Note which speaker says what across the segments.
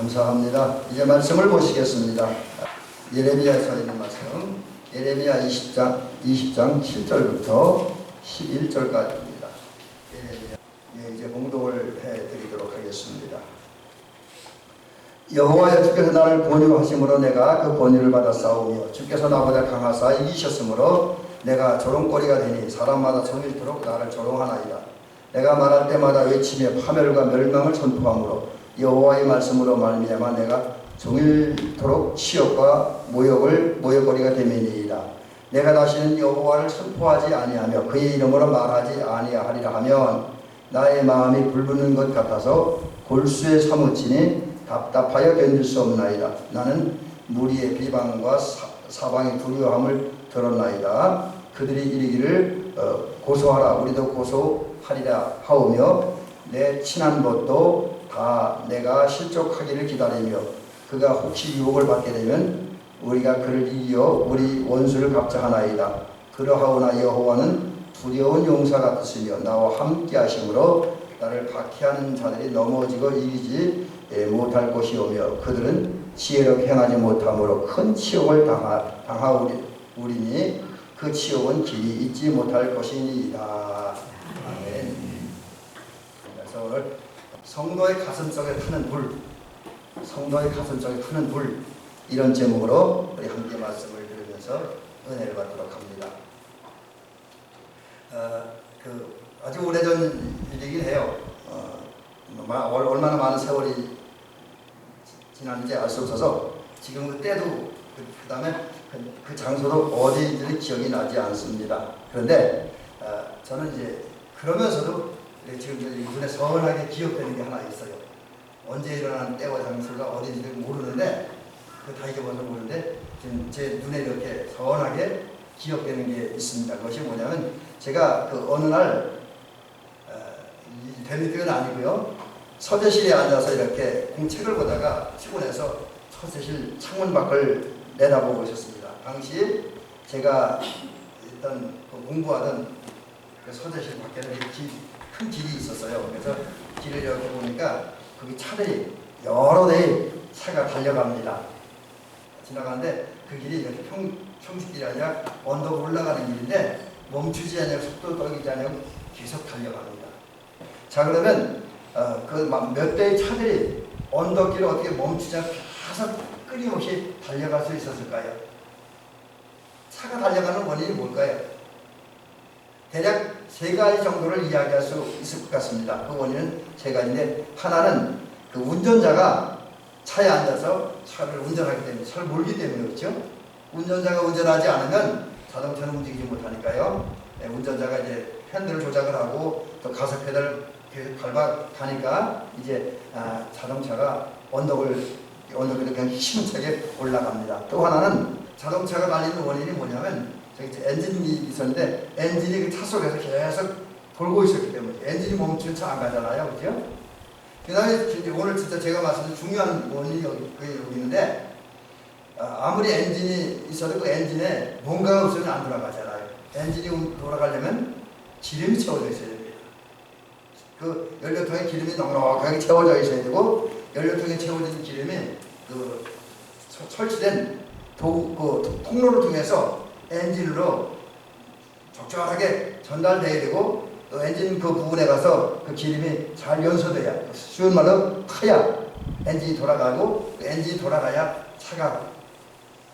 Speaker 1: 감사합니다. 이제 말씀을 보시겠습니다. 예레미야서 있는 말씀, 예레미야 20장 7절부터 11절까지입니다. 이제 봉독을 해드리도록 하겠습니다. 여호와여, 주께서 나를 본유하심으로 내가 그 본유를 받아 싸우며 주께서 나보다 강하사 이기셨으므로 내가 조롱거리가 되니 사람마다 정일토록 나를 조롱하나이다. 내가 말할 때마다 외치며 파멸과 멸망을 선포하므로 여호와의 말씀으로 말미암아 내가 종일토록 치욕과 모욕거리가 됨이니이다. 내가 다시는 여호와를 선포하지 아니하며 그의 이름으로 말하지 아니하리라 하면 나의 마음이 불붙는 것 같아서 골수에 사무치니 답답하여 견딜 수 없나이다. 나는 무리의 비방과 사방의 두려움을 들었나이다. 그들이 이르기를 고소하라, 우리도 고소하리라 하오며 내 친한 것도 다 내가 실족하기를 기다리며 그가 혹시 유혹을 받게 되면 우리가 그를 이겨 우리 원수를 갚자하나이다. 그러하오나 여호와는 두려운 용사 같으시며 나와 함께 하심으로 나를 박해하는 자들이 넘어지고 이기지 못할 것이오며 그들은 지혜롭 행하지 못함으로 큰 치욕을 당하오리니 그 치욕은 길이 잊지 못할 것이니이다. 아멘. 그래서 오늘 성도의 가슴속에 타는 불, 성도의 가슴속에 타는 불, 이런 제목으로 우리 함께 말씀을 들으면서 은혜를 받도록 합니다. 아주 오래전 일이긴 해요. 얼마나 많은 세월이 지났는지 알 수 없어서 지금 그때도 그 다음에 그 장소도 어디인지는 기억이 나지 않습니다. 그런데 저는 이제 그러면서도 지금 눈에 선하게 기억되는 게 하나 있어요. 언제 일어나는 때와 장소가 어디인지 모르는데 다 잊어버려서 모르는데 지금 제 눈에 이렇게 선하게 기억되는 게 있습니다. 그것이 뭐냐면 제가 그 어느 날 대미교는 아니고요, 서재실에 앉아서 이렇게 공책을 보다가 피곤해서 서재실 창문 밖을 내다보고 있었습니다. 당시 제가 일단 공부하던 그 서재실 밖에는 큰 길이 있었어요. 그래서 길을 이렇게 보니까 거기 차들이 여러 대의 차가 달려갑니다. 지나가는데 그 길이 이렇게 평지길이 아니라 언덕 올라가는 길인데 멈추지 않고 속도 떨기지 않고 계속 달려갑니다. 자, 그러면 그 몇 대의 차들이 언덕길을 어떻게 멈추지 않고 계속 끊임없이 달려갈 수 있었을까요? 차가 달려가는 원인이 뭘까요? 대략 세 가지 정도를 이야기할 수 있을 것 같습니다. 그 원인은 세 가지인데, 하나는 그 운전자가 차에 앉아서 차를 운전하기 때문에, 차를 몰기 때문에, 그렇죠? 운전자가 운전하지 않으면 자동차는 움직이지 못하니까요. 운전자가 이제 핸들을 조작을 하고 또 가속 페달을 계속 밟아 가니까 이제 자동차가 언덕을 그냥 힘차게 올라갑니다. 또 하나는 자동차가 달리는 원인이 뭐냐면, 저기 엔진이 있었는데 엔진이 그 차 속에서 계속 돌고 있었기 때문에 엔진이 멈추면 차 안 가잖아요, 그렇죠? 그 다음에 오늘 진짜 제가 말씀드린 중요한 원인이 여기 있는데, 아무리 엔진이 있어도 그 엔진에 뭔가가 없으면 안 돌아가잖아요. 엔진이 돌아가려면 기름이 채워져 있어야 됩니다. 그 연료통에 기름이 넉넉하게 채워져 있어야 되고, 연료통에 채워진 기름이 그 설치된 통로를 통해서 엔진으로 적절하게 전달돼야 되고, 또 엔진 그 부분에 가서 그 기름이 잘 연소돼야, 쉬운 말로 타야 엔진이 돌아가고, 그 엔진이 돌아가야 차가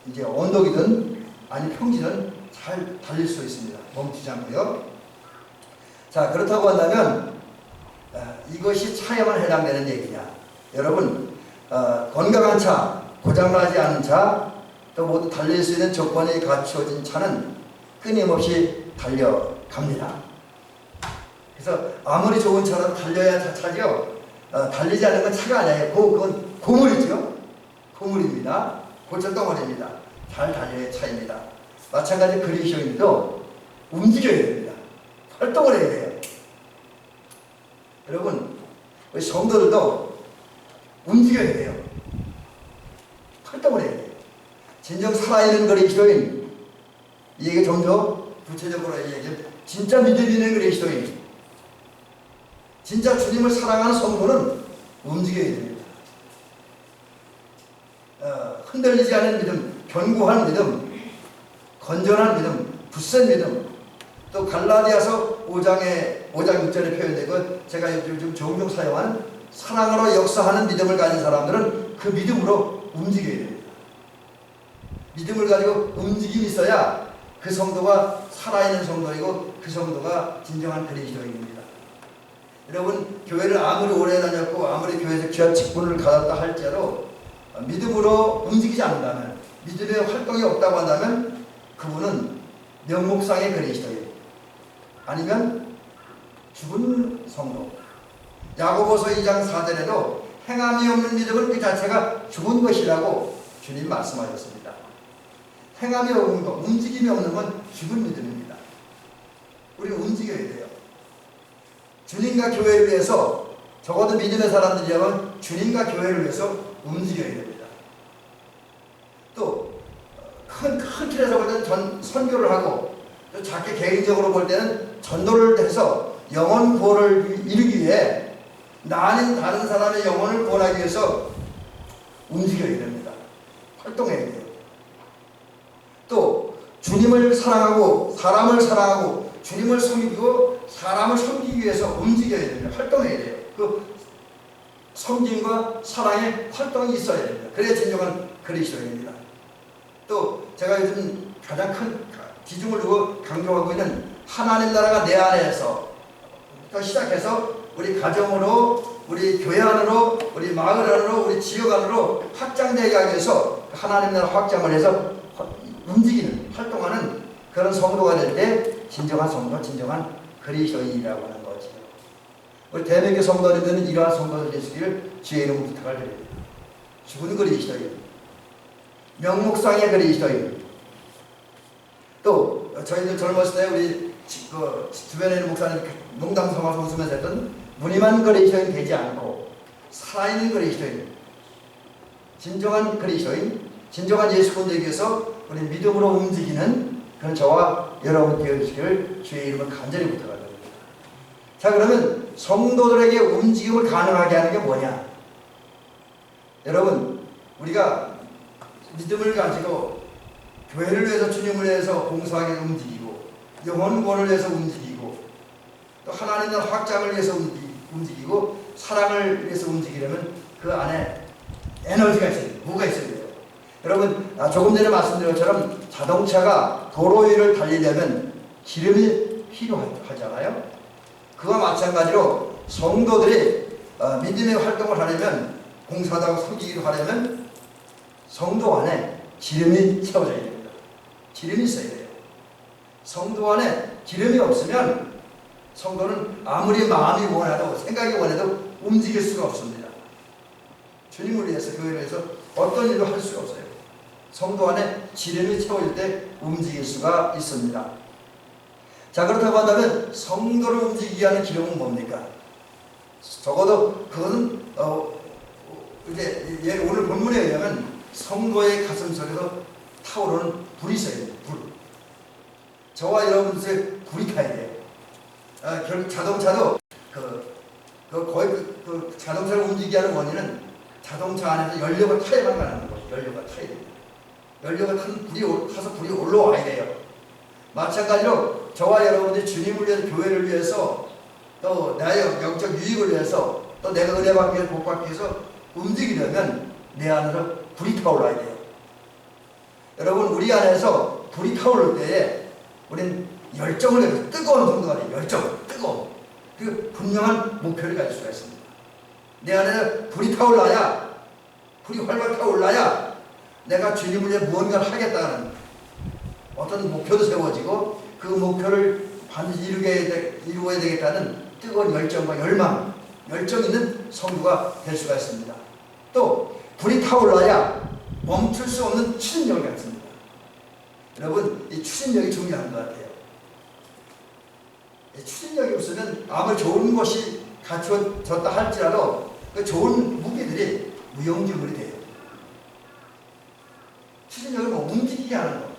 Speaker 1: 이제 언덕이든 아니 평지든 잘 달릴 수 있습니다. 멈추지 않고요. 자, 그렇다고 한다면 이것이 차에만 해당되는 얘기냐? 여러분, 건강한 차, 고장나지 않은 차, 또 모두 달릴 수 있는 조건이 갖추어진 차는 끊임없이 달려갑니다. 그래서 아무리 좋은 차라도 달려야 차죠. 달리지 않는 건 차가 아니에요. 그건 고물이죠. 고물입니다. 고철덩어리입니다. 잘 달려야 차입니다. 마찬가지 그리스도인도 움직여야 됩니다. 활동을 해야 돼요. 여러분, 우리 성도들도 움직여야 돼요. 활동을 해야 돼요. 진정 살아있는 그리스도인, 이게 좀 더 구체적으로 얘기하면 진짜 믿음 있는 그리스도인, 진짜 주님을 사랑하는 성도는 움직여야 됩니다. 흔들리지 않은 믿음, 견고한 믿음, 건전한 믿음, 굳센 믿음, 또 갈라디아서 5장 6절에 표현되고 제가 요즘 종종 사용하는 사랑으로 역사하는 믿음을 가진 사람들은 그 믿음으로 움직여야 됩니다. 믿음을 가지고 움직임이 있어야 그 성도가 살아있는 성도이고 그 성도가 진정한 그리스도인입니다. 여러분, 교회를 아무리 오래 다녔고 아무리 교회에서 귀한 직분을 받았다 할지라도 믿음으로 움직이지 않는다면, 믿음의 활동이 없다고 한다면 그분은 명목상의 그리스도인, 아니면 죽은 성도. 야고보서 2장 4절에도 행함이 없는 믿음은 그 자체가 죽은 것이라고 주님 말씀하셨습니다. 행함이 없는 것, 움직임이 없는 건 죽은 믿음입니다. 우리는 움직여야 돼요. 주님과 교회를 위해서, 적어도 믿음의 사람들이라면 주님과 교회를 위해서 움직여야 됩니다. 또 큰 틀에서 볼 때는 선교를 하고, 또 작게 개인적으로 볼 때는 전도를 해서 영혼 구원을 이루기 위해 나 아닌 다른 사람의 영혼을 구원하기 위해서 움직여야 됩니다. 활동해야 돼요. 또 주님을 사랑하고 사람을 사랑하고 주님을 섬기고 사람을 섬기기 위해서 움직여야 됩니다. 활동해야 돼요. 그 섬김과 사랑의 활동이 있어야 됩니다. 그래야 진정한 그리스도입니다. 또 제가 요즘 가장 큰 비중을 두고 강조하고 있는 하나님 나라가 내 안에서 시작해서 우리 가정으로, 우리 교회 안으로, 우리 마을 안으로, 우리 지역 안으로 확장되게 하기 위해서 하나님 나라 확장을 해서 움직이는, 활동하는 그런 성도가 될 때 진정한 성도, 진정한 그리스도인이라고 하는 거죠. 우리 대명교 성도들은 이러한 성도들이 되시기를 주의 이름으로 부탁을 드립니다. 죽은 그리스도인, 명목상의 그리스도인. 또 저희들 젊었을 때 우리 주변에 있는 목사님 농담 삼아서 웃으면서 했던 무늬만 그리스도인 되지 않고 살아있는 그리스도인, 진정한 그리스도인, 진정한 예수님 되기 위해서 우리 믿음으로 움직이는 그런 저와 여러분 되어주시기를 주의 이름으로 간절히 부탁합니다. 자, 그러면 성도들에게 움직임을 가능하게 하는 게 뭐냐? 여러분, 우리가 믿음을 가지고 교회를 위해서, 주님을 위해서 봉사하게 움직이고, 영혼 구원을 위해서 움직이고, 또 하나님 나라 확장을 위해서 움직이고, 사랑을 위해서 움직이려면 그 안에 에너지가 있어야 돼요. 뭐가 있어야 돼요. 여러분, 조금 전에 말씀드린 것처럼 자동차가 도로 위를 달리려면 기름이 필요하잖아요. 그와 마찬가지로 성도들이 믿음의 활동을 하려면, 봉사도 하고 섬기기도 하려면 성도 안에 기름이 채워져야 됩니다. 기름이 있어야 돼요. 성도 안에 기름이 없으면 성도는 아무리 마음이 원해도, 생각이 원해도 움직일 수가 없습니다. 주님을 위해서, 교회를 위해서 어떤 일도 할 수가 없어요. 성도 안에 기름이 채워질 때 움직일 수가 있습니다. 자, 그렇다고 한다면 성도를 움직이게 하는 기름은 뭡니까? 적어도 그것은 이제 오늘 본문에 의하면 성도의 가슴 속에서 타오르는 불이 있어야 돼요. 불. 저와 여러분들의 불이 타야 돼요. 결국 자동차도 거의 자동차를 움직이게 하는 원인은 자동차 안에서 연료가 타야만 가는 거예요. 연료가 타야 됩니다. 연료가 타서 불이 올라와야 돼요. 마찬가지로 저와 여러분들이 주님을 위해서, 교회를 위해서, 또 나의 영적 유익을 위해서, 또 내가 은혜 받기 위해서, 복 받기 위해서 움직이려면 내 안으로 불이 타올라야 돼요. 여러분, 우리 안에서 불이 타오를 때에 우리는 열정을 내서 뜨거운 성도가 돼요. 열정, 뜨거운. 그 분명한 목표를 가질 수가 있습니다. 내 안에 불이 타올라야, 불이 활발 타올라야 내가 주님을 위해 무언가를 하겠다는 어떤 목표도 세워지고 그 목표를 반드시 이루어야 되겠다는 뜨거운 열정과 열망, 열정 있는 성도가 될 수가 있습니다. 또 불이 타올라야 멈출 수 없는 추진력을 갖습니다. 여러분, 이 추진력이 중요한 것 같아요. 이 추진력이 없으면 아무리 좋은 것이 갖춰졌다 할지라도 그 좋은 무기들이 무용지물이 돼요. 추진력은 뭐 움직이게 하는 거.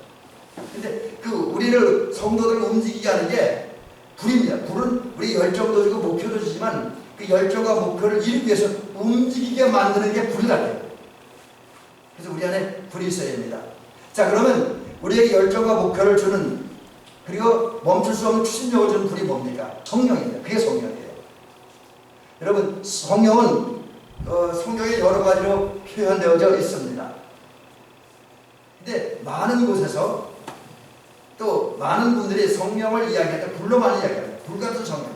Speaker 1: 근데 우리를 성도들을 움직이게 하는 게 불입니다. 불은 우리 열정도 주고 목표도 주지만 그 열정과 목표를 이루기 위해서 움직이게 만드는 게 불 같아요. 그래서 우리 안에 불이 있어야 합니다. 자, 그러면 우리에게 열정과 목표를 주는, 그리고 멈출 수 없는 추진력을 주는 불이 뭡니까? 성령입니다. 그게 성령이에요. 여러분, 성령은 성경에 여러 가지로 표현되어져 있습니다. 근데 많은 곳에서 또 많은 분들이 성령을 이야기할 때 불로 많이 이야기합니다. 불 같은 성령.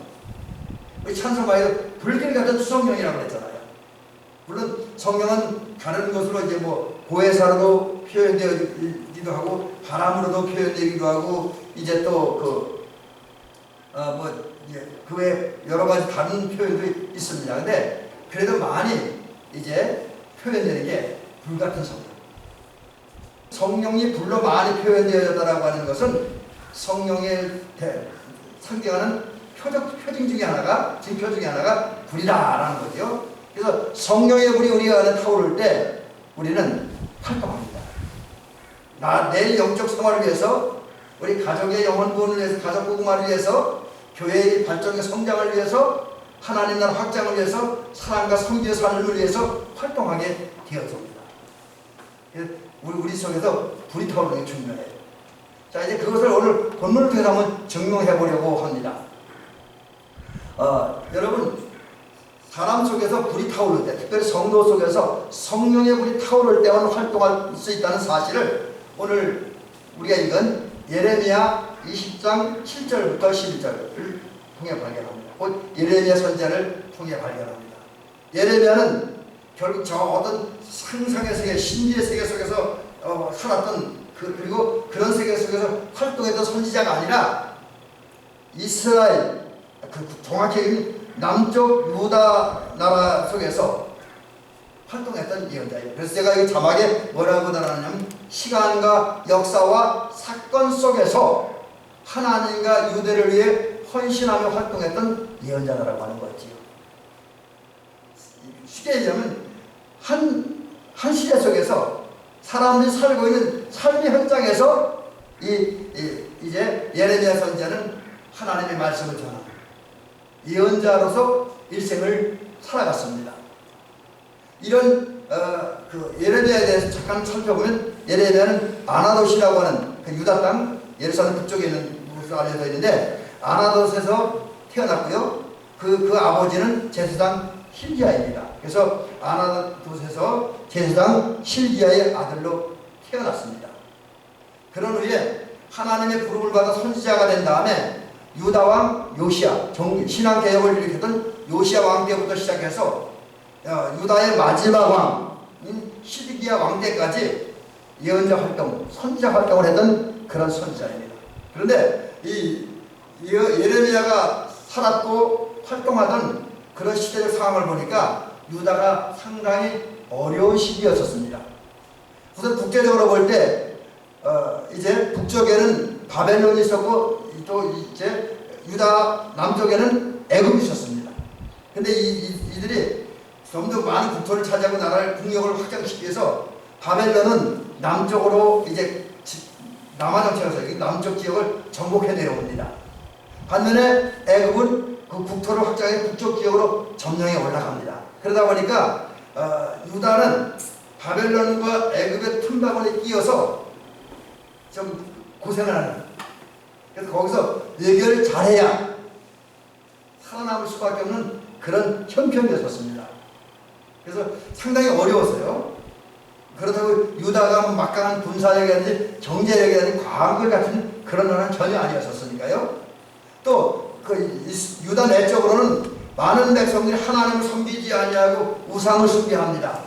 Speaker 1: 우리 찬송가에도 불길 같은 수성령이라고 했잖아요. 물론 성령은 다른 것으로 이제 뭐 고해사로도 표현되기도 하고 바람으로도 표현되기도 하고 이제 또 그 외에 여러 가지 다른 표현도 있습니다. 근데 그래도 많이 이제 표현되는 게 불 같은 성령. 성령이 불로 많이 표현되어졌다라고 하는 것은 성령의 상징하는 표징 중에 하나가, 징표 중에 하나가 불이다라는 거죠. 그래서 성령의 불이 우리가 안에 타오를 때 우리는 활동합니다. 내 영적 생활을 위해서, 우리 가족의 영혼 구원을 위해서, 가족 복음화를 위해서, 교회의 발전과 성장을 위해서, 하나님 나라 확장을 위해서, 사랑과 성지의 삶을 위해서 활동하게 되어집니다. 우리 속에서 불이 타오르는 게 중요해요. 자, 이제 그것을 오늘 본문을 통해서 한번 증명해 보려고 합니다. 여러분, 사람 속에서 불이 타오를 때, 특별히 성도 속에서 성령의 불이 타오를 때만 활동할 수 있다는 사실을 오늘 우리가 읽은 예레미야 20장 7절부터 11절을 통해 발견합니다. 곧 예레미야 선지자를 통해 발견합니다. 예레미야는 결국 저 어떤 상상의 세계, 신비의 세계 속에서 살았던 그리고 그런 세계 속에서 활동했던 선지자가 아니라 이스라엘, 정확히 남쪽 유다 나라 속에서 활동했던 예언자예요. 그래서 제가 이 자막에 뭐라고 달았냐면 시간과 역사와 사건 속에서 하나님과 유대를 위해 헌신하며 활동했던 예언자라고 하는 거지요. 쉽게 얘기하면 한 시대 속에서 사람들이 살고 있는 삶의 현장에서 이제 예레미야 선지자는 하나님의 말씀을 전합니다. 예언자로서 일생을 살아갔습니다. 이런 예레미야에 대해서 잠깐 살펴보면 예레미야는 아나돗이라고 하는 그 유다 땅 예루살렘 북쪽에 있는 곳으로 알려져 있는데 아나돗에서 태어났고요. 그 아버지는 제사장 hil기야입니다. 그래서 아나돗에서 제사장 hil기야의 아들로 태어났습니다. 그런 후에 하나님의 부름을 받아 선지자가 된 다음에 유다 왕 요시야, 신앙 개혁을 일으켰던 요시야 왕 때부터 시작해서 유다의 마지막 왕인 시드기야 왕 때까지 예언자 활동, 선지자 활동을 했던 그런 선지자입니다. 그런데 이 예레미야가 살았고 활동하던 그런 시대적 상황을 보니까 유다가 상당히 어려운 시기였었습니다. 우선 국제적으로 볼 때 이제 북쪽에는 바벨론이 있었고 또 이제 유다 남쪽에는 애굽이 있었습니다. 근데 이들이 좀 더 많은 국토를 차지하고 나라를 국력을 확장시키기 위해서 바벨론은 남쪽으로 이제 남하정치에서 남쪽 지역을 정복해 내려옵니다. 반면에 애굽은 그 국토를 확장해 북쪽 지역으로 점령해 올라갑니다. 그러다 보니까 유다는 바벨론과 애굽의 틈바구니에 끼어서 좀 고생을 하는, 그래서 거기서 외교를 잘해야 살아남을 수밖에 없는 그런 형편이었습니다. 그래서 상당히 어려웠어요. 그렇다고 유다가 막강한 군사력이라든지 경제력이라든지 과학을 같은 그런 나라는 전혀 아니었었으니까요. 또 그 유다 내적으로는 많은 백성들이 하나님을 섬기지 아니하고 우상을 숭배합니다.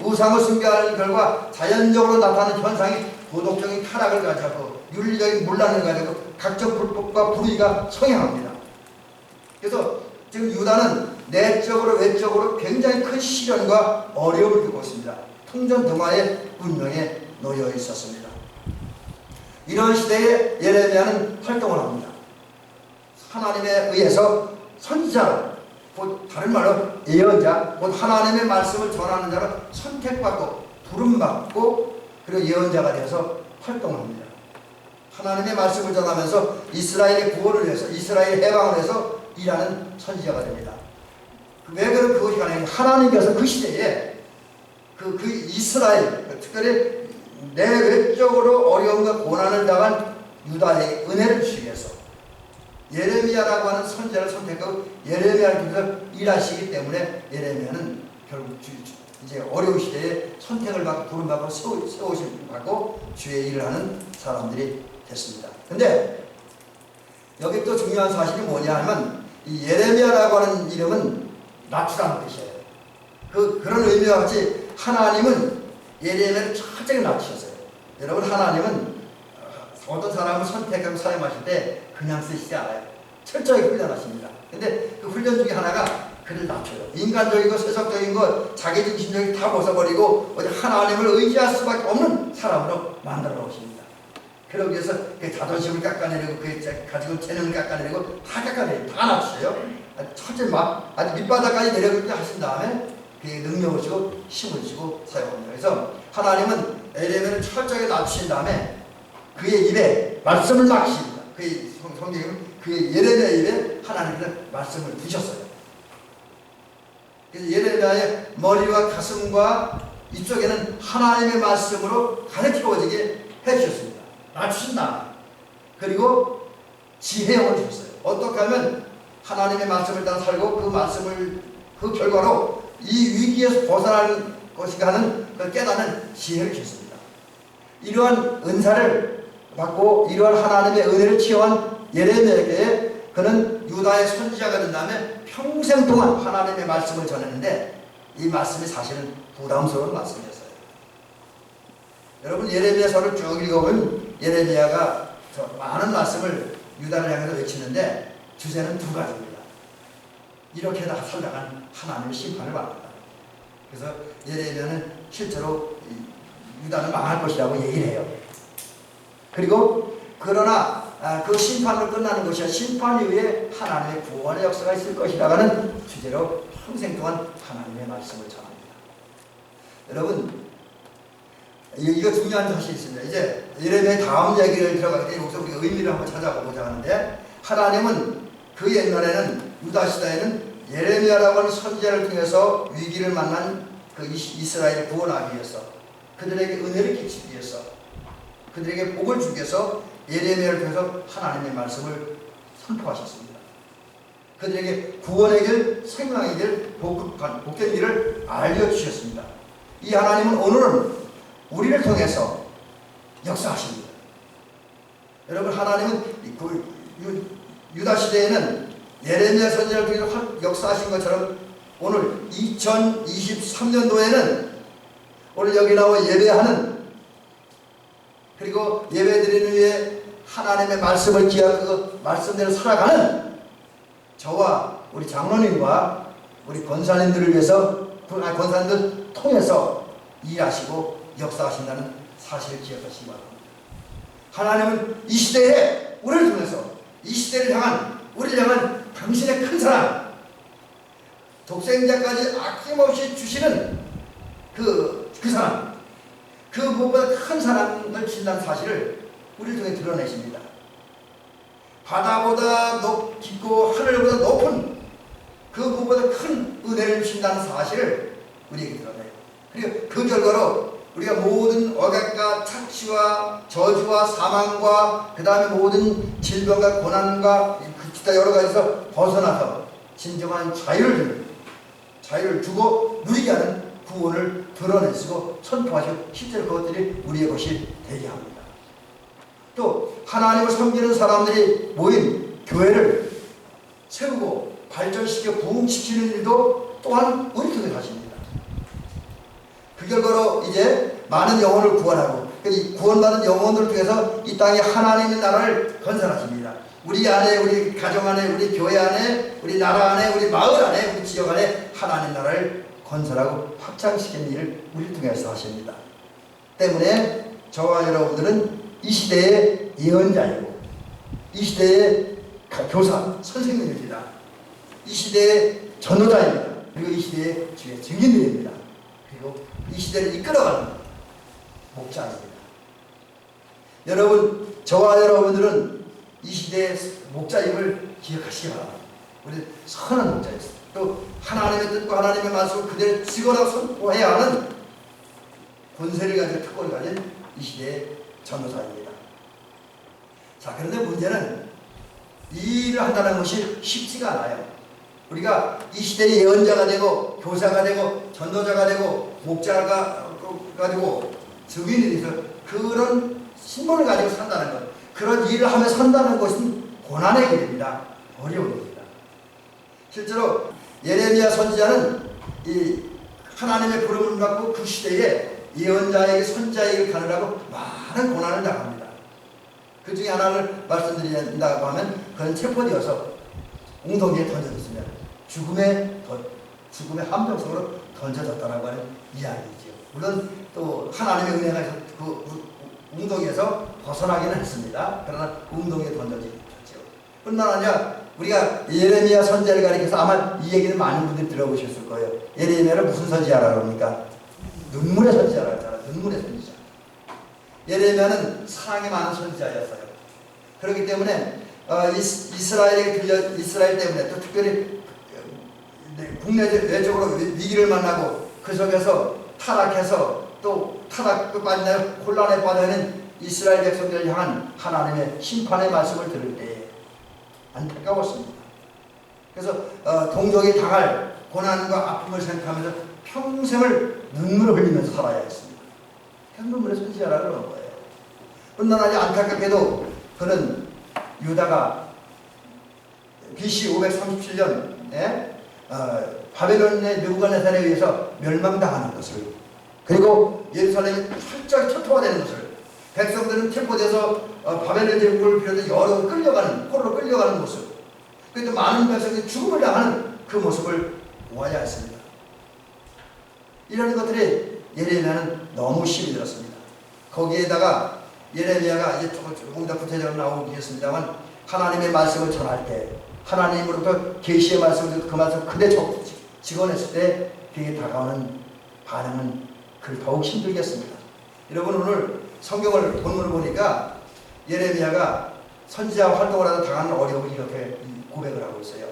Speaker 1: 우상을 숭배하는 결과 자연적으로 나타나는 현상이 도덕적인 타락을 가져고 윤리적인 문란을 가지고 각종 불법과 불의가 성행합니다. 그래서 지금 유다는 내적으로 외적으로 굉장히 큰 시련과 어려움을 겪고 있습니다. 통전등화의 운명에 놓여 있었습니다. 이런 시대에 예레미야는 활동을 합니다. 하나님에 의해서 선지자로, 곧 다른 말로 예언자, 곧 하나님의 말씀을 전하는 자로 선택받고 부름받고 그리고 예언자가 되어서 활동을 합니다. 하나님의 말씀을 전하면서 이스라엘의 구원을 위해서, 이스라엘의 해방을 위해서 일하는 선지자가 됩니다. 왜 그것이 가능해요? 하나님께서 그 시대에 그 이스라엘, 특별히 내외적으로 어려움과 고난을 당한 유다에게 은혜를 주시기 위해서 예레미야라고 하는 선지자를 선택하고 예레미야를 통해서 일하시기 때문에 예레미야는 결국 이제 어려운 시대에 선택을 받고 부름받고 세우심 받고 주의 일을 하는 사람들이 됐습니다. 근데 여기 또 중요한 사실이 뭐냐 하면 이 예레미야라고 하는 이름은 낮추라는 뜻이에요. 그런 의미와 같이 하나님은 예레미야를 철저히 낮추셨어요. 여러분, 하나님은 어떤 사람을 선택하고 사용하실 때 그냥 쓰시지 않아요. 철저히 훈련하십니다. 근데 그 훈련 중에 하나가 그를 낮춰요. 인간적이고 세속적인 것, 자기중심적인 다 벗어버리고 하나님을 의지할 수밖에 없는 사람으로 만들어 놓으십니다. 그러기 위해서 그 자존심을 깎아내리고 그 가지고 재능을 깎아내리고 다 깎아내리고 다 낮추어요. 철저히 아주 밑바닥까지 내려오게 하신 다음에 그의 능력을 주고 힘을 주고 사용합니다. 그래서 하나님은 예레미야를 철저하게 낮추신 다음에 그의 입에 말씀을 막으십니다. 그의 성경은 그의 예레미야 입에 하나님께서 말씀을 두셨어요. 그래서 예레미야의 머리와 가슴과 이쪽에는 하나님의 말씀으로 가르쳐지게 해주셨습니다. 낮추신다. 그리고 지혜형을 주셨어요. 어떻게 하면 하나님의 말씀을 따라 살고 그 결과로 이 위기에서 벗어날 것인가 하는 그 깨닫는 지혜를 주셨습니다. 이러한 은사를 받고 이러한 하나님의 은혜를 체험한 예레미야에게 그는 유다의 선지자가 된 다음에 평생 동안 하나님의 말씀을 전했는데 이 말씀이 사실은 부담스러운 말씀이었어요. 여러분, 예레미야서를 쭉 읽어보면 예레미야가 많은 말씀을 유다를 향해서 외치는데 주제는 두 가지입니다. 이렇게 살다간 하나님의 심판을 받는다. 그래서 예레미야는 실제로 유다는 망할 것이라고 얘기를 해요. 그리고 그러나 그 심판으로 끝나는 것이 아니라 심판 이후에 하나님의 구원의 역사가 있을 것이라는 주제로 평생 동안 하나님의 말씀을 전합니다. 여러분, 이거 중요한 사실이 있습니다. 이제 예레미야의 다음 얘기를 들어가기 때문에 여기서 우리가 의미를 한번 찾아보고자 하는데, 하나님은 그 옛날에는 유다 시대에는 예레미야라고 하는 선지자를 통해서 위기를 만난 그 이스라엘을 구원하기 위해서, 그들에게 은혜를 끼치기 위해서, 그들에게 복을 주기 위해서 예레미야를 통해서 하나님의 말씀을 선포하셨습니다. 그들에게 구원의 길, 생명의 길, 복된 길을 알려주셨습니다. 이 하나님은 오늘은 우리를 통해서 역사하십니다. 여러분, 하나님은 유다 시대에는 예레미야 선지자를 통해서 역사하신 것처럼 오늘 2023년도에는 오늘 여기 나와 예배하는, 그리고 예배드리는 위해 하나님의 말씀을 기하고 그 말씀대로 살아가는 저와 우리 장로님과 우리 권사님들을 위해서, 권사님들 통해서 일하시고 역사하신다는 사실을 기억하시기 바랍니다. 하나님은 이 시대에 우리를 통해서, 이 시대를 향한, 우리를 향한 당신의 큰 사랑, 독생자까지 아낌없이 주시는 그 사랑, 그 무엇보다 큰 사랑을 주신다는 사실을 우리를 통해 드러내십니다. 바다보다 깊고 하늘보다 높은 그 무엇보다 큰 은혜를 주신다는 사실을 우리에게 드러내요. 그리고 그 결과로 우리가 모든 억압과 착취와 저주와 사망과 그 다음에 모든 질병과 고난과 기타 여러 가지에서 벗어나서 진정한 자유를 주고 누리게 하는 구원을 드러내시고 선포하시고 실제로 그것들이 우리의 것이 되게 합니다. 또 하나님을 섬기는 사람들이 모인 교회를 세우고 발전시켜 부흥시키는 일도 또한 우리 통해 하십니다. 그 결과로 이제 많은 영혼을 구원하고 구원받은 영혼들을 통해서 이 땅에 하나님의 나라를 건설하십니다. 우리 안에, 우리 가정 안에, 우리 교회 안에, 우리 나라 안에, 우리 마을 안에, 우리 지역 안에 하나님 나라를 건설하고 확장시키는 일을 우리를 통해서 하십니다. 때문에 저와 여러분들은 이 시대의 예언자이고, 이 시대의 교사, 선생님입니다. 이 시대의 전도자입니다. 그리고 이 시대의 주의 증인들입니다. 그리고 이 시대를 이끌어가는 목자입니다. 여러분, 저와 여러분들은 이 시대의 목자임을 기억하시기 바랍니다. 우리 선한 목자였습니다. 또 하나님의 뜻과 하나님의 말씀을 그대로 지거나 선포해야 하는 권세를 가진 특권을 가진 이 시대의 전도사입니다. 자, 그런데 문제는 이 일을 한다는 것이 쉽지가 않아요. 우리가 이 시대의 예언자가 되고 교사가 되고 전도자가 되고 목자가 되고 증인이 돼서 그런 신분을 가지고 산다는 것, 그런 일을 하며 산다는 것은 고난의 길입니다. 어려운 일입니다. 실제로 예레미야 선지자는 이 하나님의 부름을 받고 그 시대에 예언자에게 선지자에게 가느라고 많은 고난을 당합니다. 그 중에 하나를 말씀드린다고 하면 그건 체포되어서 웅덩이에 던져졌으면 죽음의 함정성으로 던져졌다라고 하는 이야기죠. 물론 또 하나님의 은혜가 있어서 그 웅덩이에서 벗어나기는 했습니다. 그러나 웅덩이에 던져졌죠. 뿐만 아니라 우리가 예레미야 선지자를 가리켜서 아마 이 얘기는 많은 분들이 들어보셨을 거예요. 예레미야를 무슨 선지자라고 합니까? 눈물의 선지자라고 하잖아요. 눈물의 선지자. 예레미야는 사랑이 많은 선지자였어요. 그렇기 때문에 이스라엘 때문에 또 특별히 국내 외적으로 위기를 만나고 그 속에서 타락해서 또 타락에 빠지나 혼란에 빠져있는 이스라엘 백성들을 향한 하나님의 심판의 말씀을 들을 때에 안타까웠습니다. 그래서 동족이 당할 고난과 아픔을 생각하면서 평생을 눈물을 흘리면서 살아야 했습니다. 눈물의 선지자라고 그런 거예요. 뿐만 아니라 안타깝게도 그는 유다가 BC 537년에 바벨론의 느부갓네살에 의해서 멸망당하는 것을, 그리고 예루살렘이 철저히 초토화되는 것을, 백성들은 체포돼서 바벨론 제국을 비롯해 여러 포로로 끌려가는 모습, 그래도 많은 백성들이 죽음을 당하는 그 모습을 보아야 했습니다. 이런 것들이 예레미야는 너무 힘이 들었습니다. 거기에다가 예레미야가 이제 조금 더 구체적으로 나오겠습니다만 하나님의 말씀을 전할 때, 하나님으로부터 계시의 말씀을 그 말씀 그대로 직원했을 때 그에게 다가오는 반응은 그를 더욱 힘들겠습니다. 여러분, 오늘 성경을 본문을 보니까 예레미야가 선지자 활동을 하다 당하는 어려움을 이렇게 고백을 하고 있어요.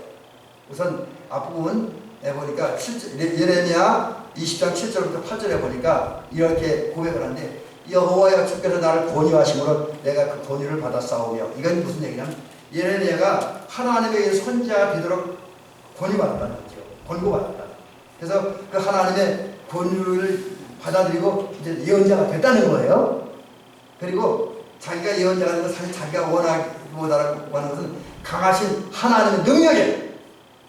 Speaker 1: 우선 앞부분에 보니까 예레미야 20장 7절부터 8절에 보니까 이렇게 고백을 하는데, 여호와여 주께서 나를 권유하심으로 내가 그 권유를 받아 싸우며, 이건 무슨 얘기냐면 예레미야가 하나님의 선지자가 되도록 권유받았다는 거죠. 권고받았다. 그래서 그 하나님의 권유를 받아들이고 이제 예언자가 됐다는 거예요. 그리고 자기가 예언자가 되는 건 사실 자기가 원하기보다라고 하는 것은 강하신 하나님의 능력에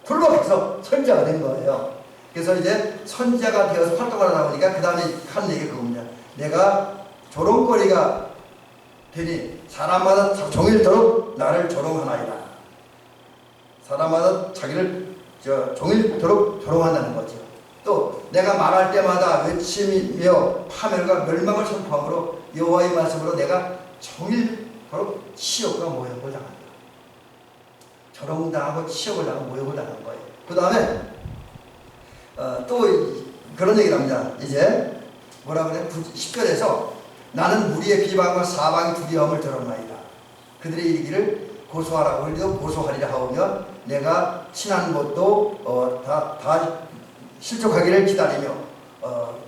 Speaker 1: 굴복해서 선지자가 된 거예요. 그래서 이제 선지자가 되어서 활동을 하다 보니까 그 다음에 한 얘기가 그겁니다. 내가 조롱거리가 되니 사람마다 종일토록 나를 조롱하나이다. 사람마다 자기를 종일토록 조롱한다는 거죠. 또 내가 말할 때마다 외침이며 파멸과 멸망을 선포함으로 여호와의 말씀으로 내가 종일토록 치욕과 모욕을 당한다. 조롱당하고 치욕을 당하고 모욕을 당한 거예요. 그 다음에 또 그런 얘기를 합니다. 이제 뭐라 그래? 10절에서 나는 무리의 비방과 사방의 두려움을 들었나이다. 그들의 이르기를 고소하라. 우리도 고소하리라 하오며 내가 친한 것도 다 실족하기를 기다리며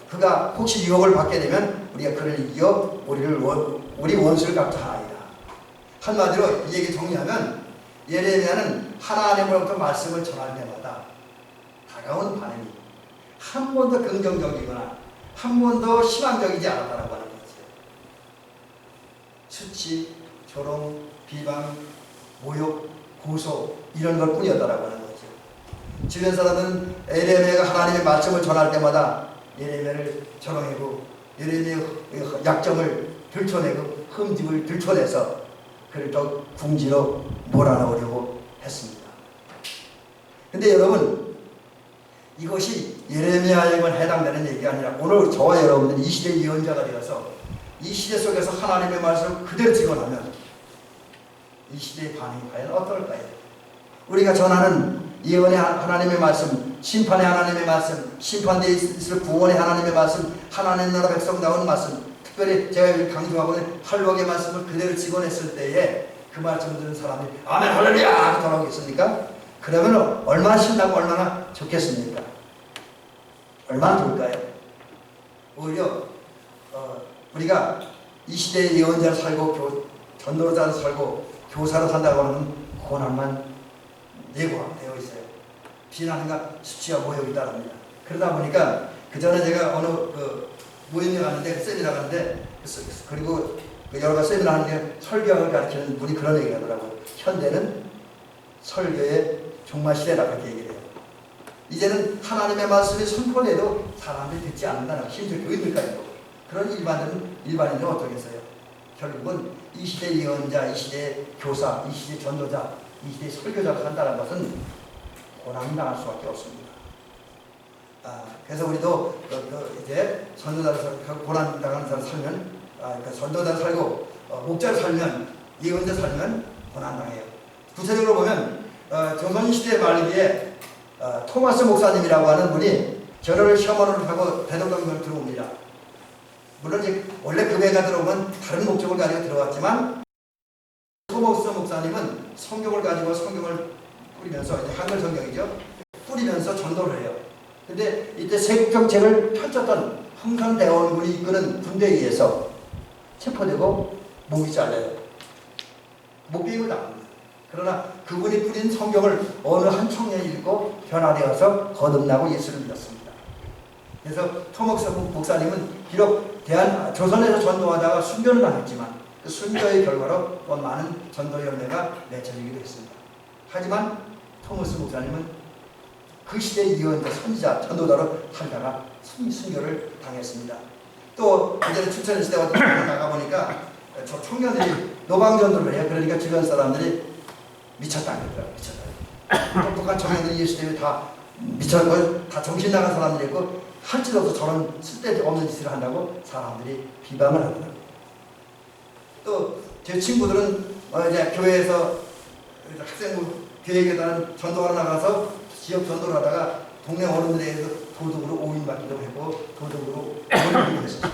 Speaker 1: 그가 혹시 유혹을 받게 되면 우리가 그를 이겨 우리 원수를 갚자하리라. 한마디로 이 얘기 정리하면 예레미야는 하나님으로부터 말씀을 전할 때마다 다가온 반응이 한 번도 긍정적이거나 한 번도 희망적이지 않았다고 하는 거죠. 수치, 조롱, 비방, 모욕, 고소 이런 것 뿐이었다고 하는 거죠. 주변 사람은 예레미야가 하나님의 말씀을 전할 때마다 예레미야를 조롱하고 예레미야의 약점을 들춰내고 흠집을 들춰내서 그를 더 궁지로 몰아넣으려고 했습니다. 근데 여러분, 이것이 예레미야에만 해당되는 얘기가 아니라 오늘 저와 여러분들이 이 시대의 예언자가 되어서 이 시대 속에서 하나님의 말씀을 그대로 직언하면 이 시대의 반응이 과연 어떨까요? 우리가 전하는 예언의 하나님의 말씀, 심판의 하나님의 말씀, 심판되어 있을 구원의 하나님의 말씀, 하나님 나라 백성다운 말씀, 특별히 제가 강조하고 있는 할복의 말씀을 그대로 직언했을 때에 그 말씀을 듣는 사람이 아멘 할렐루야 돌아오겠습니까? 그러면 얼마나 신나고 얼마나 좋겠습니까? 얼마나 좋을까요? 오히려 우리가 이 시대에 예언자로 살고 전도자로 살고 교사로 산다고 하는 고난만 예고되어 있어요. 비난과 수치와 모욕이 따릅니다. 그러다 보니까 그 전에 제가 어느 모임에 갔는데 세미나 갔는데 그리고 여러 가지 세미나 하는데 설교학을 가르치는 분이 그런 얘기를 하더라고요. 현대는 설교의 종말 시대라 그렇게 얘기를 해요. 이제는 하나님의 말씀이 선포돼도 사람들이 듣지 않는다는 심지어 교인들까지도 그런 일반인들은 어떻겠어요? 결국은 이 시대의 예언자, 이 시대의 교사, 이 시대의 전도자, 이 시대의 설교자가 한다는 것은 고난을 당할 수밖에 없습니다. 그래서 우리도 이제 전도자로 고난 당하는 사람 살면, 전도자로 살고 목자로 살면, 예언자 살면 고난 당해요. 구체적으로 보면 조선시대 말기에 토마스 목사님이라고 하는 분이 저를 셔먼을 하고 대동강변을 들어옵니다. 물론 이제 원래 그 배가 들어오면 다른 목적을 가지고 들어왔지만 토마스 목사님은 성경을 가지고 성경을 뿌리면서 이제 한글 성경이죠. 뿌리면서 전도를 해요. 근데 이때 세국 정책을 펼쳤던 흥선대원군이 이끄는 군대에 의해서 체포되고 목이 잘려요. 목베임을 당합니다. 그러나 그분이 뿌린 성경을 어느 한 청년이 읽고 변화되어서 거듭나고 예수를 믿었습니다. 그래서 토목사 목사님은 비록 조선에서 전도하다가 순교를 당했지만 그 순교의 결과로 또 많은 전도 열매가 맺혀지기도 했습니다. 하지만 토머스 목사님은 그 시대의 예언자, 선지자, 전도자로 살다가 순교를 당했습니다. 또 이제는 추천 시대 같은 데 나가보니까 저 청년들이 노방전도를 해요. 그러니까 주변 사람들이 미쳤다 그러더라고요. 미쳤다. 똑똑한 청년들이 예수 때문에 다 미쳤고 다 정신 나간 사람들이 있고 할지라도 저런 쓸데없는 짓을 한다고 사람들이 비방을 하더라고요. 또 제 친구들은 이제 교회에서 학생부 교회에다가 전도하러 나가서 지역 전도를 하다가 동네 어른들에 의해서 도둑으로 오인받기도 하고 도둑으로 오인받기도 했었습니다.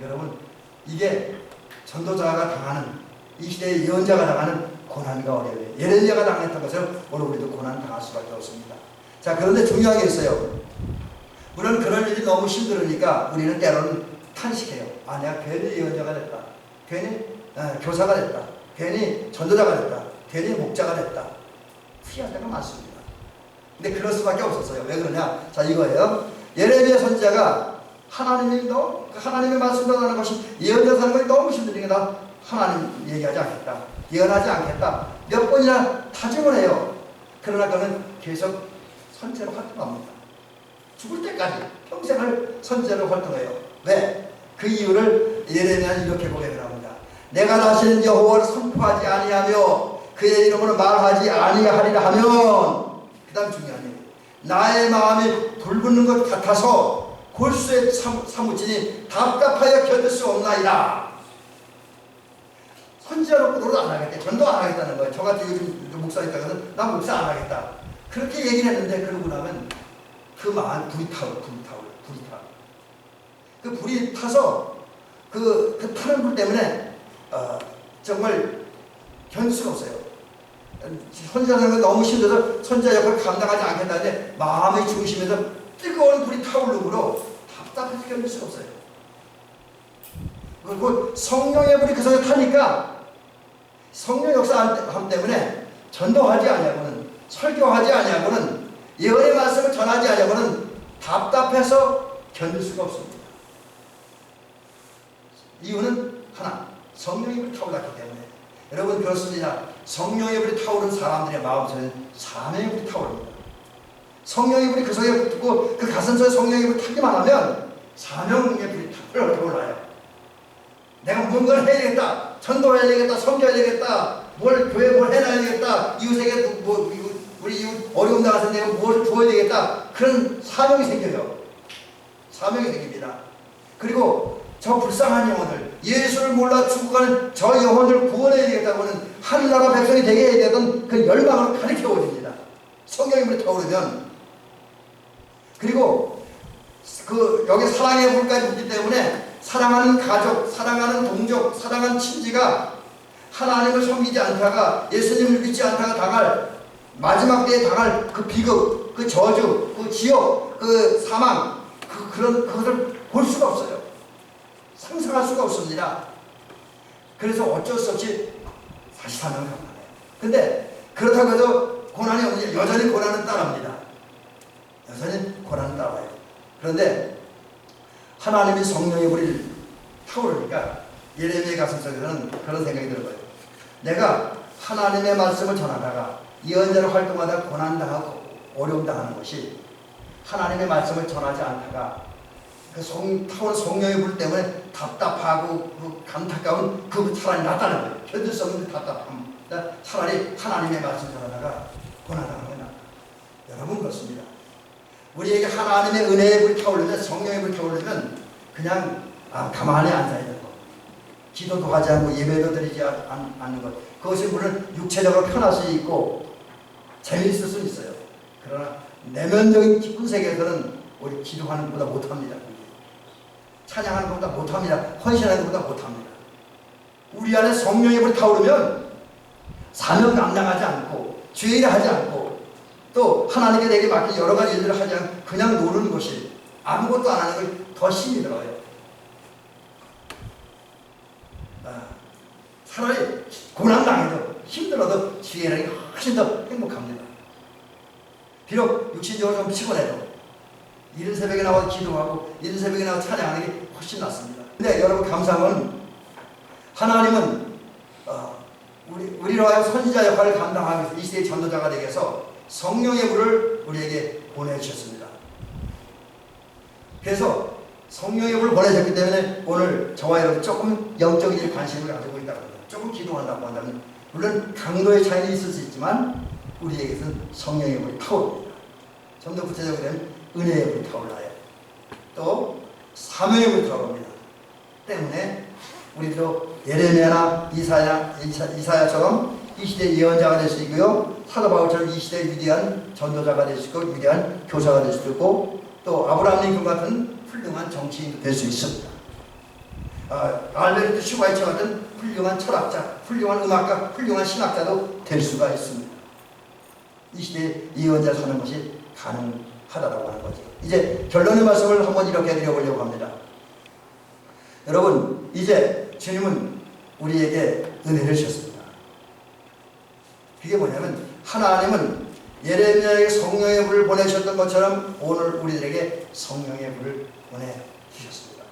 Speaker 1: 여러분 이게 전도자가 당하는 이 시대의 예언자가 당하는 고난과 어려움이에요. 예레미야가 당했던 것을 오늘 우리도 고난 당할 수밖에 없습니다. 자, 그런데 중요한 게 있어요. 물론 그런 일이 너무 힘들으니까 우리는 때로는 탄식해요. 내가 괜히 예언자가 됐다. 괜히 교사가 됐다. 괜히 전도자가 됐다. 괜히 목자가 됐다. 후회할 때가 많습니다. 근데 그럴 수밖에 없었어요. 왜 그러냐? 자, 이거예요. 예레미야 선지자가 하나님의 말씀 전하는 것이 예언자 사는 것이 너무 힘드니까 나 하나님 얘기하지 않겠다. 예언하지 않겠다. 몇 번이나 다짐을 해요. 그러나 그는 계속 선지자로 활동합니다. 죽을 때까지 평생을 선지자로 활동해요. 왜? 그 이유를 예레미야는 이렇게 고백을 합니다. 내가 다시는 여호와를 선포하지 아니하며 그의 이름으로 말하지 아니하리라 하면 그 다음 중요한 얘기. 나의 마음이 불붙는 것 같아서 골수에 사무치니 답답하여 견딜 수 없나이다. 선지자로 노릇 안 하겠다. 전도 안 하겠다는 거예요. 저같이 요즘 목사 있다가는 나 목사 안 하겠다. 그렇게 얘기를 했는데 그러고 나면 그 마음 불이 타. 그 불이 타서 그 타는 불 때문에 정말 견딜 수가 없어요. 선지자라는 건 너무 힘들어서 선지자 역할을 감당하지 않겠다는데 마음의 중심에서 뜨거운 불이 타오르므로 답답해서 견딜 수가 없어요. 그리고 성령의 불이 그 속에 타니까 성령 역사함 때문에 전도하지 아니하고는 설교하지 아니하고는 예언의 말씀을 전하지 아니하고는 답답해서 견딜 수가 없습니다. 이유는 하나, 성령의 불이 타올랐기 때문에. 여러분 그렇습니다. 성령의 불이 타오른 사람들의 마음속에 사명의 불이 타오릅니다. 성령의 불이 그 속에 붙고 그 가슴속에 성령의 불이 타기만 하면 사명의 불이 타올라요. 내가 뭔가를 해야 되겠다. 전도해야 되겠다. 섬겨야 되겠다. 교회에 뭘 해놔야 되겠다. 이웃에게 우리 이웃 어려움 나가서 내가 뭘 주어야 되겠다. 그런 사명이 생겨요. 사명이 생깁니다. 그리고 저 불쌍한 영혼을 예수를 몰라 죽어가는 저 영혼을 구원해야 되겠다고는 하늘나라 백성이 되게 해야 되던 그 열망을 가르쳐 오십니다. 성경의 불이 타오르면. 그리고 여기 사랑의 불까지 붙기 때문에 사랑하는 가족, 사랑하는 동족, 사랑하는 친지가 하나님을 섬기지 않다가 예수님을 믿지 않다가 당할 마지막 때에 당할 그 비극, 그 저주, 그 지옥, 그 사망, 그것을 볼 수가 없어요. 상상할 수가 없습니다. 그래서 어쩔 수 없이 다시 사는 감사해요. 근데 그렇다고 해도 고난이 없는 여전히 고난은 따라옵니다. 여전히 고난은 따라와요. 그런데 하나님이 성령의 불을 타오르니까 예레미야 가슴 속에서는 그런 생각이 들어요. 내가 하나님의 말씀을 전하다가 예언자로 활동하다가 고난당하고 어려움당하는 것이 하나님의 말씀을 전하지 않다가 그 타오른 성령의 불 때문에 답답하고 그 안타까운 그 차라리 낫다는 거예요. 견딜 수 없는 답답함. 차라리 하나님의 말씀 전하다가 고난당하는 게 낫다. 여러분 그렇습니다. 우리에게 하나님의 은혜의 불이 타오르면, 성령의 불이 타오르면 그냥 가만히 앉아야 되는 것, 기도도 하지 않고 예배도 드리지 않는 것, 그것이 물론 육체적으로 편할 수 있고 재미있을 수 있어요. 그러나 내면적인 기쁜 세계에서는 우리 기도하는 것보다 못합니다. 찬양하는 것보다 못합니다. 헌신하는 것보다 못합니다. 우리 안에 성령의 불이 타오르면 사명 감당하지 않고 주의 일을 하지 않고 또 하나님께 내게 맡긴 여러 가지 일들을 하지 않고 그냥 노는 것이, 아무것도 안 하는 것이 더 힘이 들어요. 차라리 고난당해도 힘들어도 주의 일이 훨씬 더 행복합니다. 비록 육신적으로 좀 피곤해도 이른 새벽에 나와 기도하고 이른 새벽에 나와 찬양하는 게 훨씬 낫습니다. 근데 여러분 감사한 건 하나님은 우리로 하여금 선지자 역할을 감당하기 위해서 이 시대의 전도자가 되기 위해서 성령의 불을 우리에게 보내주셨습니다. 그래서 성령의 불을 보내셨기 때문에 오늘 저와 여러분 조금 영적인 일 관심을 가지고 있다고 합니다. 조금 기도한다고 한다면 물론 강도의 차이는 있을 수 있지만 우리에게는 성령의 불이 타오릅니다. 좀 더 구체적으로 되면 은혜의 불이 타올라요. 또 사명의 불이 타오릅니다. 때문에 우리도 예레미야나 이사야처럼 이 시대의 예언자가 될 수 있고요. 사도 바울처럼 이 시대의 위대한 전도자가 될 수 있고 위대한 교사가 될 수도 있고 또 아브라함 링컨 같은 훌륭한 정치인도 될 수 있습니다. 알베르트 슈바이처 같은 훌륭한 철학자, 훌륭한 음악가, 훌륭한 신학자도 될 수가 있습니다. 이 시대의 예언자 사는 것이 가능하다고 하는 거죠. 이제 결론의 말씀을 한번 이렇게 드려보려고 합니다. 여러분, 이제 주님은 우리에게 은혜를 주셨습니다. 그게 뭐냐면 하나님은 예레미야에게 성령의 불을 보내셨던 것처럼 오늘 우리들에게 성령의 불을 보내주셨습니다.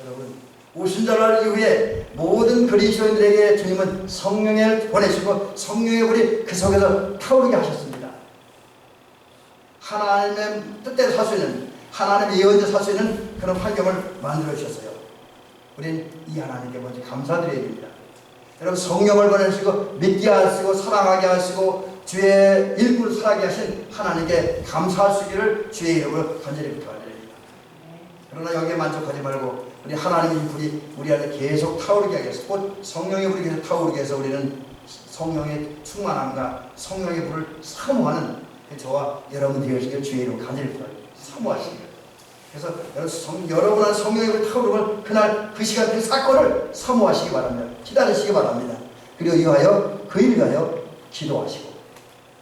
Speaker 1: 여러분, 오순절날 이후에 모든 그리스도인들에게 주님은 성령을 보내시고 성령의 불이 그 속에서 타오르게 하셨습니다. 하나님의 뜻대로 살 수 있는, 하나님의 예언대로 살 수 있는 그런 환경을 만들어 주셨어요. 우리는 이 하나님께 먼저 감사드려야 됩니다. 여러분, 성령을 보내시고 믿게 하시고 사랑하게 하시고 주의 일꾼을 살아게 하신 하나님께 감사할 수 있기를 주의 이름으로 간절히 부탁드립니다. 그러나 여기에 만족하지 말고 우리 하나님의 불이 우리 안에 계속 타오르게 하기 위해서, 곧 성령의 불이 계속 타오르게 해서 우리는 성령의 충만함과 성령의 불을 사모하는 저와 여러분 되어지길 주의 이름으로 간절히 부탁드립니다. 사모하시길. 그래서 여러분 안에 성령의 불이 타오르면 그날 그 시간 그 사건을 사모하시기 바랍니다. 기다리시기 바랍니다. 그리고 이하여 그 일 위하여 기도하시고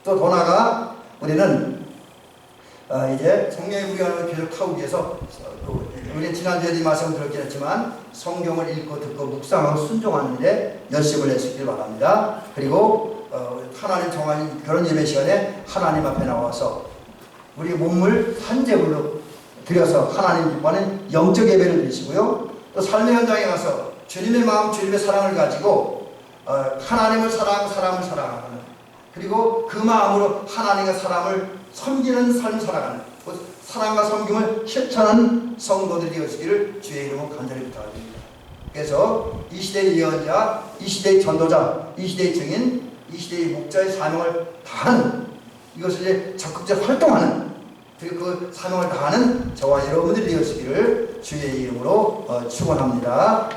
Speaker 1: 또 더 나아가 우리는 이제 성령의 불이 계속 타오르기 위해서 우리는 지난주에 이 말씀을 들었긴 했지만 성경을 읽고 듣고 묵상하고 순종하는 데 열심을 내시길 바랍니다. 그리고 하나님 정한 그런 예배 시간에 하나님 앞에 나와서 우리 몸을 한제물로 드려서 하나님 기뻐하는 영적 예배를 드리시고요. 또 삶의 현장에 가서 주님의 마음, 주님의 사랑을 가지고 하나님을 사랑하고 사람을 사랑하는, 그리고 그 마음으로 하나님과 사람을 섬기는 삶을 살아가는, 사랑과 섬김을 실천하는 성도들이 되어지기를 주의 이름으로 간절히 부탁드립니다. 그래서 이 시대의 예언자, 이 시대의 전도자, 이 시대의 증인, 이 시대의 목자의 사명을 다하는, 이것을 이제 적극적으로 활동하는, 그리고 그 사명을 다하는 저와 여러분들이 되어지기를 주의 이름으로 축원합니다.